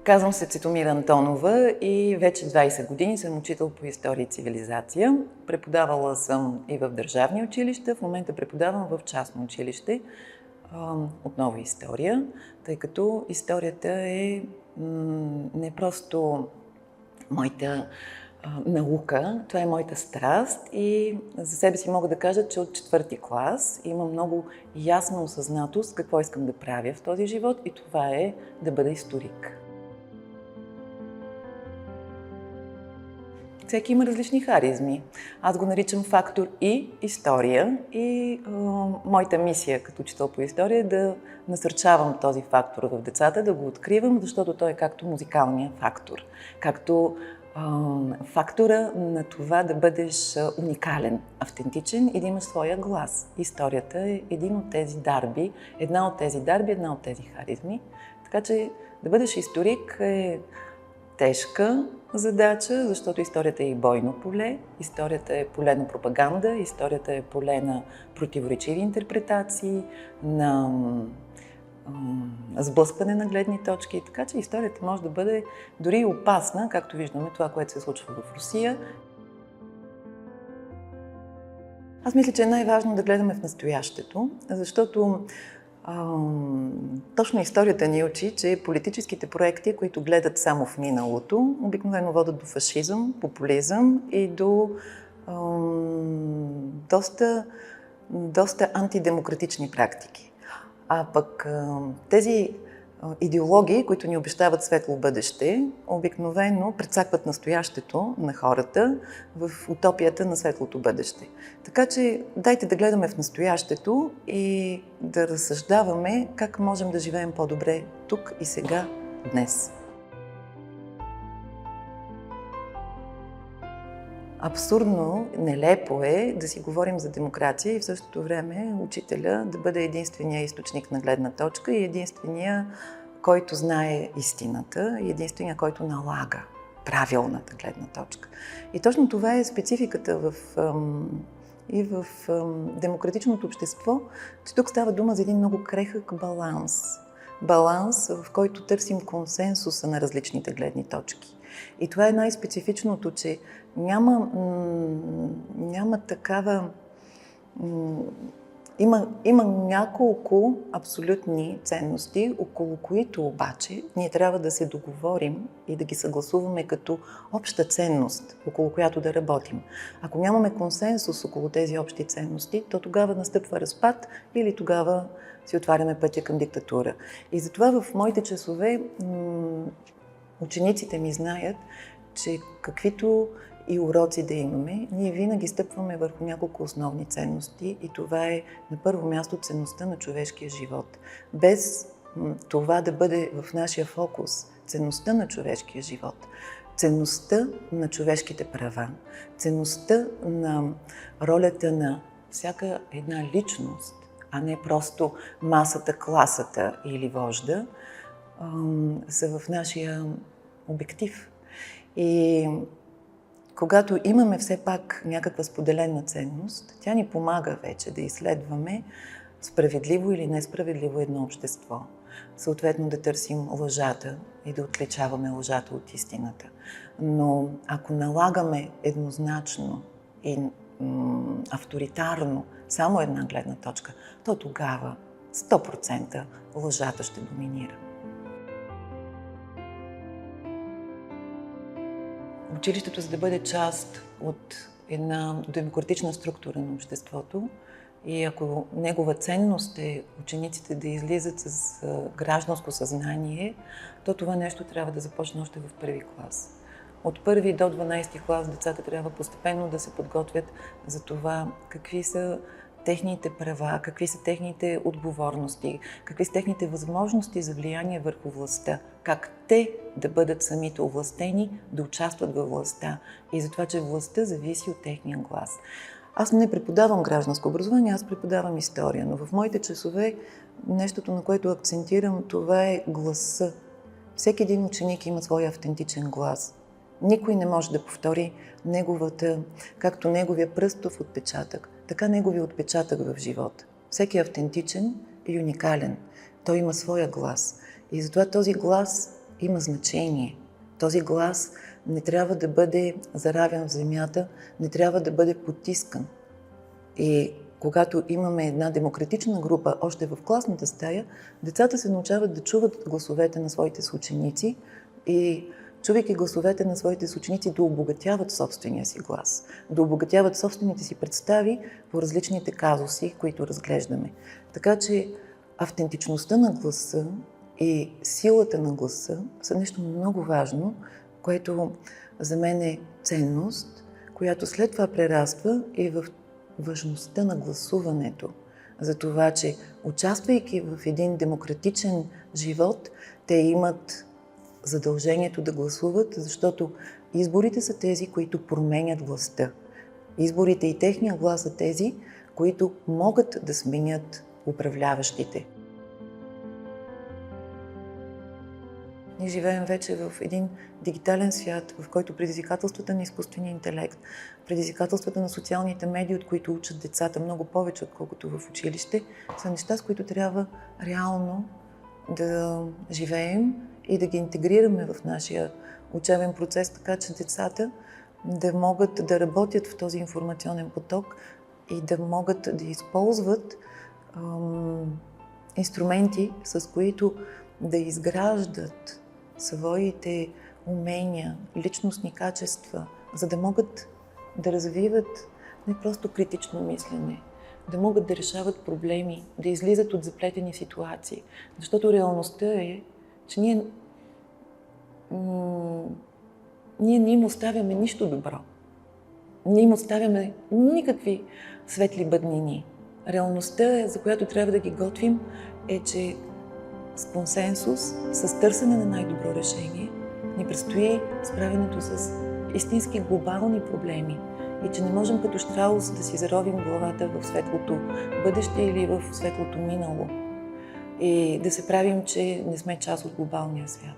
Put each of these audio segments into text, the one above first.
Казвам се Цветомира Антонова и вече 20 години съм учител по история и цивилизация. Преподавала съм и в държавни училища, в момента преподавам в частно училище, отново история, тъй като историята е не просто моята наука, това е моята страст и за себе си мога да кажа, че от 4-ти клас имам много ясна осъзнатост какво искам да правя в този живот и това е да бъда историк. Всеки има различни харизми. Аз го наричам фактор и история и моята мисия като учител по история е да насърчавам този фактор в децата, да го откривам, защото той е както музикалния фактор, както фактора на това да бъдеш уникален, автентичен и да имаш своя глас. Историята е един от тези дарби, една от тези харизми. Така че да бъдеш историк е тежка задача, защото историята е и бойно поле, историята е поле на пропаганда, историята е поле на противоречиви интерпретации, на сблъскване на гледни точки. Така че историята може да бъде дори опасна, както виждаме това, което се случва в Русия. Аз мисля, че е най-важно да гледаме в настоящето, защото точно историята ни учи, че политическите проекти, които гледат само в миналото, обикновено водят до фашизъм, популизъм и до доста антидемократични практики. А пък тези идеологии, които ни обещават светло бъдеще, обикновено прецакват настоящето на хората в утопията на светлото бъдеще. Така че дайте да гледаме в настоящето и да разсъждаваме как можем да живеем по-добре тук и сега, днес. Абсурдно, нелепо е да си говорим за демокрация и в същото време учителя да бъде единствения източник на гледна точка и единствения, който знае истината и единствения, който налага правилната гледна точка. И точно това е спецификата в демократичното общество, че тук става дума за един много крехък баланс. Баланс, в който търсим консенсуса на различните гледни точки. И това е най-специфичното, че няма такава... Има няколко абсолютни ценности, около които обаче ние трябва да се договорим и да ги съгласуваме като обща ценност, около която да работим. Ако нямаме консенсус около тези общи ценности, то тогава настъпва разпад или тогава си отваряме пътя към диктатура. И затова в моите часове учениците ми знаят, че каквито и уроци да имаме, ние винаги стъпваме върху няколко основни ценности и това е на първо място ценността на човешкия живот. Без това да бъде в нашия фокус ценността на човешкия живот, ценността на човешките права, ценността на ролята на всяка една личност, а не просто масата, класата или вожда, са в нашия обектив. И когато имаме все пак някаква споделена ценност, тя ни помага вече да изследваме справедливо или несправедливо едно общество. Съответно да търсим лъжата и да отличаваме лъжата от истината. Но ако налагаме еднозначно и авторитарно само една гледна точка, то тогава 100% лъжата ще доминира. Училището, за да бъде част от една демократична структура на обществото и ако негова ценност е учениците да излизат с гражданско съзнание, то това нещо трябва да започне още в първи клас. От първи до 12 клас децата трябва постепенно да се подготвят за това какви са техните права, какви са техните отговорности, какви са техните възможности за влияние върху властта, как те да бъдат самите овластени, да участват във властта и за това, че властта зависи от техния глас. Аз не преподавам гражданско образование, аз преподавам история, но в моите часове нещото, на което акцентирам, това е гласа. Всеки един ученик има своя автентичен глас. Никой не може да повтори както неговия пръстов отпечатък, така неговия отпечатък в живота. Всеки е автентичен и уникален. Той има своя глас. И затова този глас има значение. Този глас не трябва да бъде заравян в земята, не трябва да бъде потискан. И когато имаме една демократична група още в класната стая, децата се научават да чуват гласовете на своите съученици и чувайки гласовете на своите съученици, да обогатяват собствения си глас, да обогатяват собствените си представи по различните казуси, които разглеждаме. Така че автентичността на гласа и силата на гласа са нещо много важно, което за мен е ценност, която след това прераства и в важността на гласуването. За това, че участвайки в един демократичен живот, те имат задължението да гласуват, защото изборите са тези, които променят властта. Изборите и техния глас са тези, които могат да сменят управляващите. Ние живеем вече в един дигитален свят, в който предизвикателствата на изкуствения интелект, предизвикателствата на социалните медии, от които учат децата много повече, отколкото в училище, са неща, с които трябва реално да живеем и да ги интегрираме в нашия учебен процес, така че децата да могат да работят в този информационен поток и да могат да използват инструменти, с които да изграждат своите умения, личностни качества, за да могат да развиват не просто критично мислене, да могат да решават проблеми, да излизат от заплетени ситуации. Защото реалността е, че ние не им оставяме нищо добро. Не им оставяме никакви светли бъднини. Реалността, за която трябва да ги готвим, е, че с консенсус, с търсене на най-добро решение, ни предстои справянето с истински глобални проблеми и че не можем като щраус да си заровим главата в светлото бъдеще или в светлото минало и да се правим, че не сме част от глобалния свят.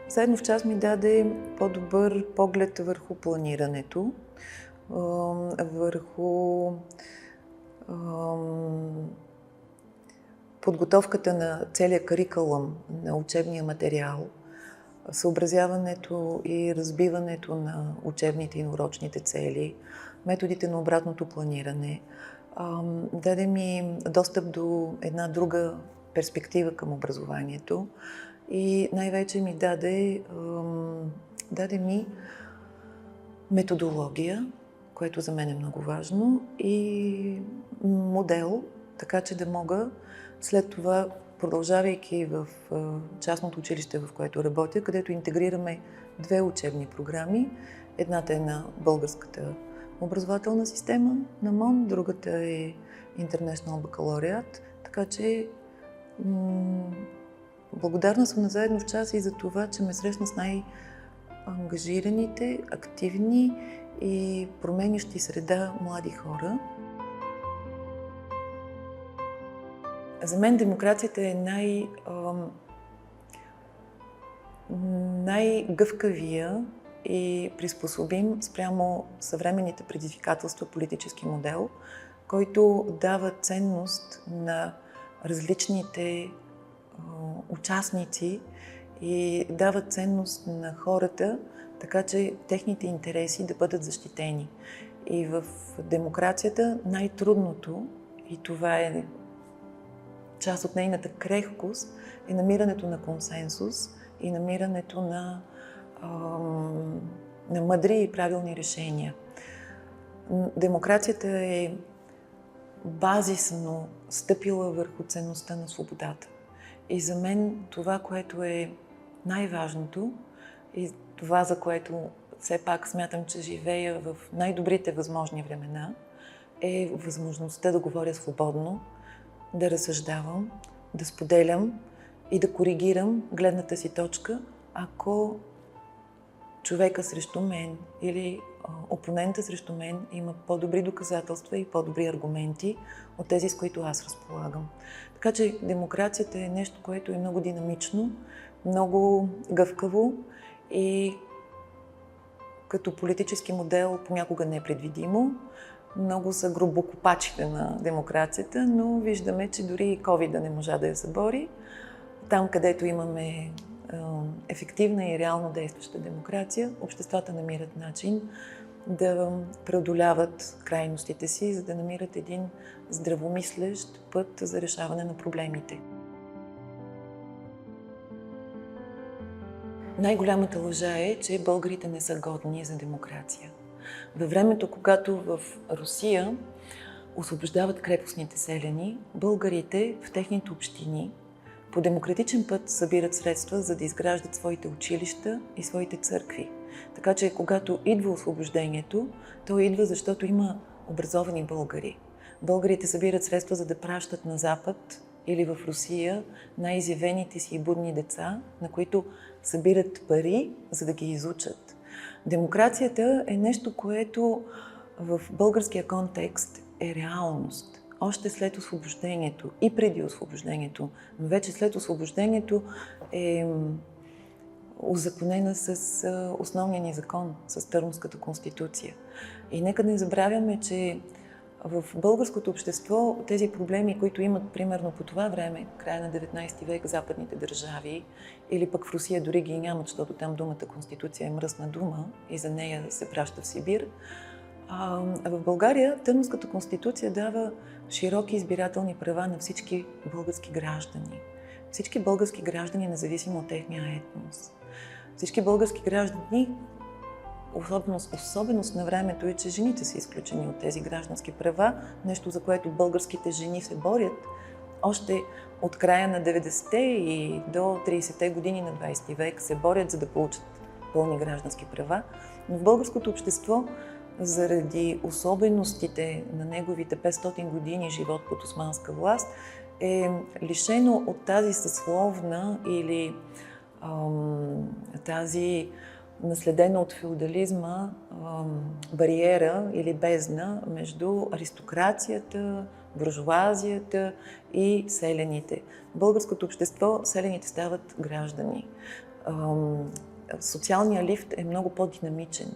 Заедно в час ми даде по-добър поглед върху планирането, върху подготовката на целия карикулъм на учебния материал, съобразяването и разбиването на учебните и наурочните цели, методите на обратното планиране. Даде ми достъп до една друга перспектива към образованието и най-вече ми даде ми методология, което за мен е много важно, и модел, така че да мога след това, продължавайки в частното училище, в което работя, където интегрираме две учебни програми. Едната е на българската образователна система на МОН, другата е International Baccalaureate. Така че благодарна съм на Заедно в час и за това, че ме срещна с най-ангажираните, активни и променящи среда млади хора. За мен демокрацията е най-гъвкавия и приспособим спрямо съвременните предизвикателства политически модел, който дава ценност на различните участници и дава ценност на хората, така че техните интереси да бъдат защитени. И в демокрацията най-трудното, и това е част от нейната крехкост, е намирането на консенсус и намирането на мъдри и правилни решения. Демокрацията е базисно стъпила върху ценността на свободата. И за мен това, което е най-важното и това, за което все пак смятам, че живея в най-добрите възможни времена, е възможността да говоря свободно, да разсъждавам, да споделям и да коригирам гледната си точка, ако човека срещу мен или опонента срещу мен има по-добри доказателства и по-добри аргументи от тези, с които аз разполагам. Така че демокрацията е нещо, което е много динамично, много гъвкаво и като политически модел понякога непредвидимо. Много са грубокопачите на демокрацията, но виждаме, че дори и COVID не можа да я събори. там, където имаме ефективна и реално действаща демокрация, обществата намират начин да преодоляват крайностите си, за да намират един здравомислещ път за решаване на проблемите. Най-голямата лъжа е, че българите не са годни за демокрация. Във времето, когато в Русия освобождават крепостните селяни, българите в техните общини по демократичен път събират средства, за да изграждат своите училища и своите църкви. Така че, когато идва освобождението, то идва, защото има образовани българи. Българите събират средства, за да пращат на Запад или в Русия най-изявените си и будни деца, на които събират пари, за да ги изучат. Демокрацията е нещо, което в българския контекст е реалност. Още след освобождението и преди освобождението, но вече след освобождението е узаконена с основния ни закон, с Търновската конституция. И нека не забравяме, че в българското общество тези проблеми, които имат примерно по това време, края на 19 век, западните държави, или пък в Русия дори ги нямат, защото там думата конституция е мръсна дума и за нея се праща в Сибир. А в България Търновската конституция дава широки избирателни права на всички български граждани. Всички български граждани, независимо от техния етнос. Всички български граждани, особеност на времето е, че жените са изключени от тези граждански права, нещо за което българските жени се борят още от края на 90-те и до 30-те години на 20 век се борят, за да получат пълни граждански права. Но в българското общество, заради особеностите на неговите 500 години живот под османска власт, е лишено от тази съсловна или тази наследена от феодализма бариера или бездна между аристокрацията, буржуазията и селяните. В българското общество селяните стават граждани. Социалният лифт е много по-динамичен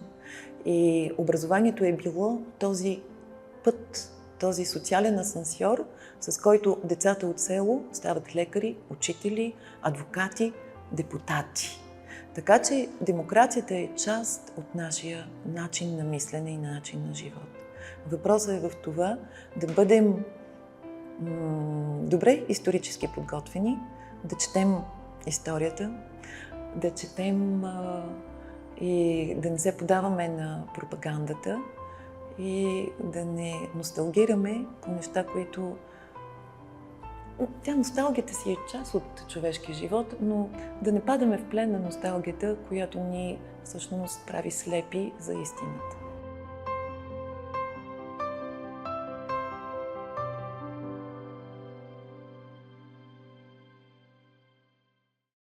и образованието е било този път, този социален асансьор, с който децата от село стават лекари, учители, адвокати, депутати. Така че демокрацията е част от нашия начин на мислене и начин на живот. Въпросът е в това да бъдем добре исторически подготвени, да четем историята, да четем и да не се подаваме на пропагандата и да не носталгираме по неща, които... Носталгията си е част от човешкия живот, но да не падаме в плен на носталгията, която ни всъщност прави слепи за истината.